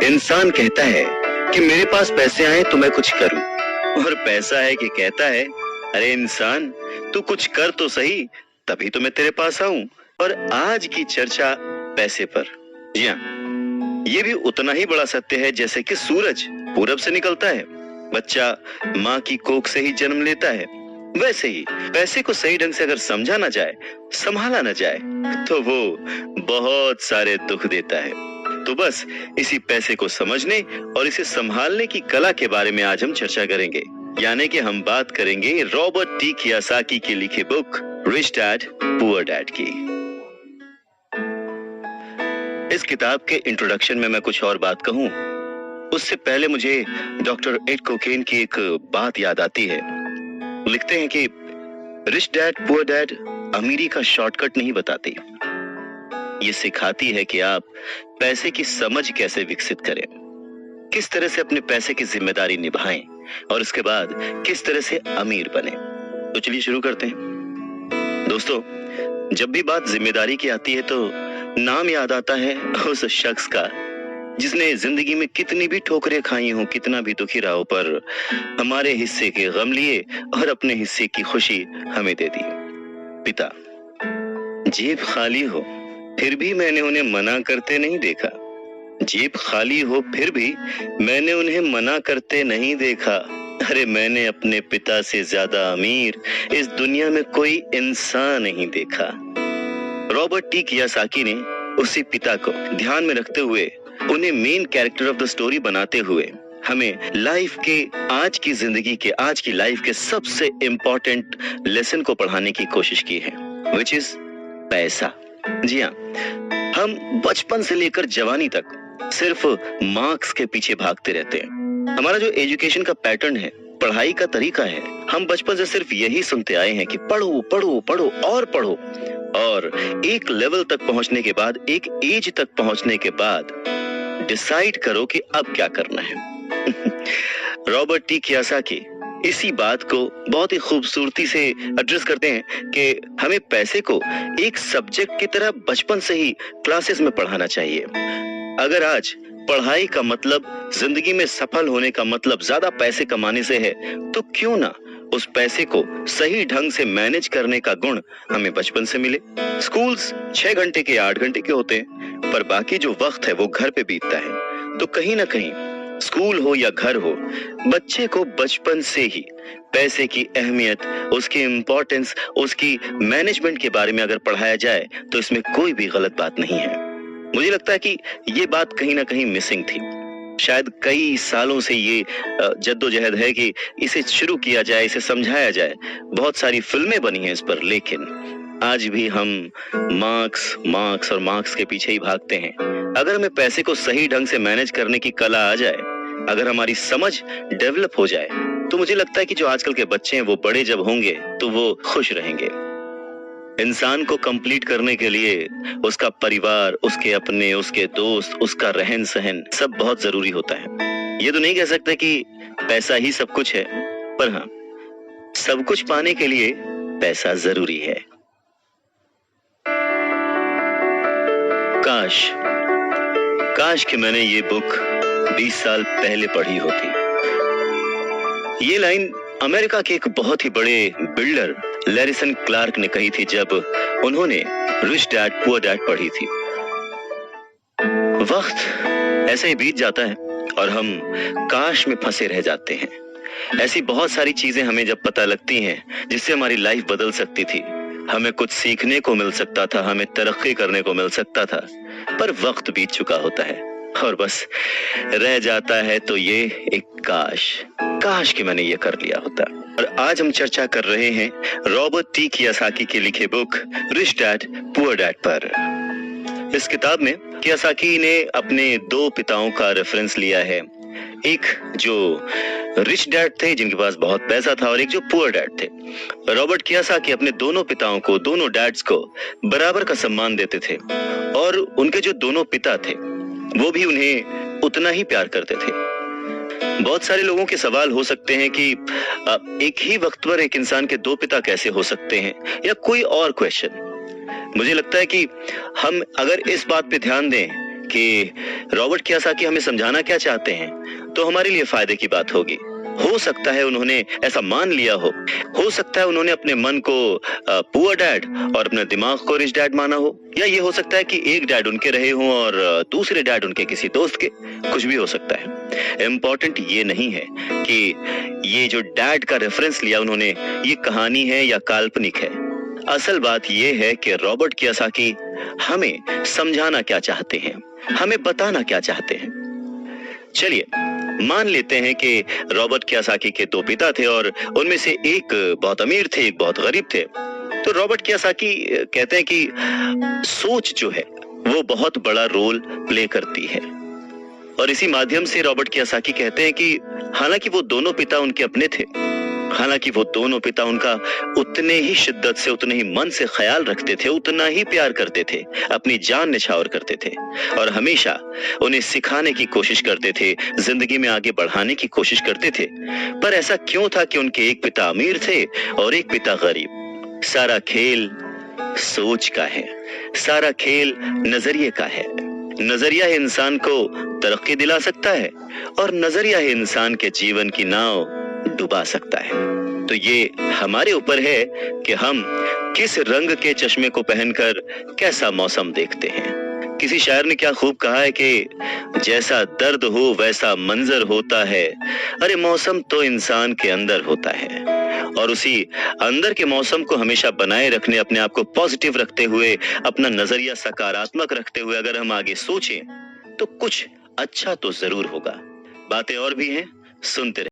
इंसान कहता है कि मेरे पास पैसे आए तो मैं कुछ करूं, और पैसा है कि कहता है अरे इंसान तू कुछ कर तो सही, तभी तो मैं तेरे पास आऊं। और आज की चर्चा पैसे पर। जी हाँ, ये भी उतना ही बड़ा सत्य है जैसे कि सूरज पूरब से निकलता है, बच्चा माँ की कोख से ही जन्म लेता है, वैसे ही पैसे को सही ढंग से अगर समझा ना जाए, संभाला ना जाए, तो वो बहुत सारे दुख देता है। तो बस इसी पैसे को समझने और इसे संभालने की कला के बारे में आज हम चर्चा करेंगे। यानी कि हम बात करेंगे रॉबर्ट टी कियोसाकी की लिखी book rich dad poor dad की। इस किताब के इंट्रोडक्शन में मैं कुछ और बात कहूं, उससे पहले मुझे डॉक्टर एड कोकेन की एक बात याद आती है। लिखते हैं कि रिच डैड पुअर डैड अमीरी का शॉर्टकट नहीं बताती, ये सिखाती है कि आप पैसे की समझ कैसे विकसित करें, किस तरह से अपने पैसे की जिम्मेदारी निभाएं और उसके बाद किस तरह से अमीर बने। तो चलिए शुरू करते हैं। दोस्तों, जब भी बात जिम्मेदारी की आती है तो नाम याद आता है उस शख्स का जिसने जिंदगी में कितनी भी ठोकरें खाई हो, कितना भी दुखी रहा हो, पर हमारे हिस्से के गम लिए और अपने हिस्से की खुशी हमें दे दी। पिता। जेब खाली हो फिर भी मैंने उन्हें मना करते नहीं देखा, जेब खाली हो फिर भी मैंने उन्हें मना करते नहीं देखा। अरे मैंने अपने पिता से ज्यादा अमीर इस दुनिया में कोई इंसान नहीं देखा। रॉबर्ट टी कियोसाकी ने उसी पिता को ध्यान में रखते हुए, उन्हें main character of the story बनाते हुए हमें लाइफ के, आज की जिंदगी के, आज की लाइफ के सबसे इंपॉर्टेंट लेसन को पढ़ाने की कोशिश की है, विच इज पैसा। जी हाँ, हम बचपन से लेकर जवानी तक सिर्फ मार्क्स के पीछे भागते रहते हैं। हमारा जो एजुकेशन का पैटर्न है, पढ़ाई का तरीका है, हम बचपन से सिर्फ यही सुनते आए हैं कि पढ़ो पढ़ो पढ़ो और पढ़ो, और एक लेवल तक पहुंचने के बाद, एक एज तक पहुंचने के बाद डिसाइड करो कि अब क्या करना है। रॉबर्ट टी कियोसाकी इसी बात को बहुत ही खूबसूरती से एड्रेस करते हैं कि हमें पैसे को एक सब्जेक्ट की तरह बचपन से ही क्लासेस में पढ़ाना चाहिए। अगर आज पढ़ाई का मतलब, जिंदगी में सफल होने का मतलब ज्यादा पैसे कमाने से है, तो क्यों ना उस पैसे को सही ढंग से मैनेज करने का गुण हमें बचपन से मिले। स्कूल्स 6 घंटे के 8 घंटे के होते हैं, पर बाकी जो वक्त है वो घर पे बीतता है। तो कहीं ना कहीं स्कूल हो या घर हो, बच्चे को बचपन से ही पैसे की अहमियत, उसकी इंपॉर्टेंस, उसकी मैनेजमेंट के बारे में अगर पढ़ाया जाए तो इसमें कोई भी गलत बात नहीं है। मुझे लगता है कि ये बात कहीं ना कहीं मिसिंग थी। शायद कई सालों से ये जद्दोजहद है कि इसे शुरू किया जाए, इसे समझाया जाए। बहुत सारी फिल्में बनी हैं इस पर, लेकिन आज भी हम मार्क्स मार्क्स और मार्क्स के पीछे ही भागते हैं। अगर हमें पैसे को सही ढंग से मैनेज करने की कला आ जाए, अगर हमारी समझ डेवलप हो जाए, तो मुझे लगता है कि जो आजकल के बच्चे हैं वो बड़े जब होंगे तो वो खुश रहेंगे। इंसान को कंप्लीट करने के लिए उसका परिवार, उसके अपने, उसके दोस्त, उसका रहन सहन सब बहुत जरूरी होता है। ये तो नहीं कह सकते कि पैसा ही सब कुछ है, पर हाँ, सब कुछ पाने के लिए पैसा जरूरी है। काश कि मैंने ये बुक 20 साल पहले पढ़ी होती। ये लाइन अमेरिका के एक बहुत ही बड़े बिल्डर लैरिसन क्लार्क ने कही थी जब उन्होंने रिच डैड पुअर डैड पढ़ी थी। वक्त ऐसे ही बीत जाता है और हम काश में फंसे रह जाते हैं। ऐसी बहुत सारी चीजें हमें जब पता लगती हैं जिससे हमारी लाइफ बदल सकती थी, हमें कुछ सीखने को मिल सकता था, हमें तरक्की करने को मिल सकता था, पर वक्त बीत चुका होता है और बस रह जाता है तो ये एक काश कि मैंने ये कर लिया होता। और आज हम चर्चा कर रहे हैं रॉबर्ट टी कियोसाकी की लिखी book rich dad poor dad पर। इस किताब में कियोसाकी ने अपने 2 पिताओं का रेफरेंस लिया है, एक जो रिच डैड थे जिनके पास बहुत पैसा था और एक जो पुअर डैड थे। रॉबर्ट कियोसाकी अपने दोनों पिताओं को, दोनों डैड्स को बराबर का सम्मान देते थे और उनके जो दोनों पिता थे वो भी उन्हें उतना ही प्यार करते थे। बहुत सारे लोगों के सवाल हो सकते हैं कि एक ही वक्त पर एक इंसान के 2 पिता कैसे हो सकते हैं, या कोई और क्वेश्चन। मुझे लगता है कि हम अगर इस बात पे ध्यान दें कि रॉबर्ट कियोसाकी हमें समझाना क्या चाहते हैं, तो हमारे लिए फायदे की बात होगी। हो सकता है उन्होंने ऐसा मान लिया हो सकता है उन्होंने अपने मन को पुअर डैड और अपने दिमाग को रिच डैड माना हो, या ये हो सकता है कि एक डैड उनके रहे हों और दूसरे डैड उनके किसी दोस्त के, कुछ भी हो सकता है। इम्पोर्टेंट ये नहीं है कि ये जो डैड का रेफरेंस लिया उन्होंने, ये कहानी है या काल्पनिक है। असल बात ये है कि रॉबर्ट कियोसाकी हमें समझाना क्या चाहते हैं, हमें बताना क्या चाहते हैं। चलिए मान लेते हैं कि रॉबर्ट कियोसाकी के दो पिता थे और उनमें से एक बहुत अमीर थे, एक बहुत गरीब थे। तो रॉबर्ट कियोसाकी कहते हैं कि सोच जो है वो बहुत बड़ा रोल प्ले करती है, और इसी माध्यम से रॉबर्ट कियोसाकी कहते हैं कि हालांकि वो दोनों पिता उनके अपने थे, हालांकि वो दोनों पिता उनका उतने ही शिद्दत से, उतने ही मन से ख्याल रखते थे, उतना ही प्यार करते थे, अपनी जान निछावर करते थे और हमेशा उन्हें सिखाने की कोशिश करते थे, जिंदगी में आगे बढ़ाने की कोशिश करते थे। पर ऐसा क्यों था कि उनके एक पिता अमीर थे और एक पिता गरीब? सारा खेल सोच का है, सारा खेल नजरिए का है। नजरिया ही इंसान को तरक्की दिला सकता है और नजरिया ही इंसान के जीवन की नाव डुबा सकता है। तो ये हमारे ऊपर है कि हम किस रंग के चश्मे को पहनकर कैसा मौसम देखते हैं। किसी शायर ने क्या खूब कहा है कि जैसा दर्द हो वैसा मंजर होता है, अरे मौसम तो इंसान के अंदर होता है। और उसी अंदर के मौसम को हमेशा बनाए रखने, अपने आप को पॉजिटिव रखते हुए, अपना नजरिया सकारात्मक रखते हुए अगर हम आगे सोचें तो कुछ अच्छा तो जरूर होगा। बातें और भी हैं, सुनते रहें।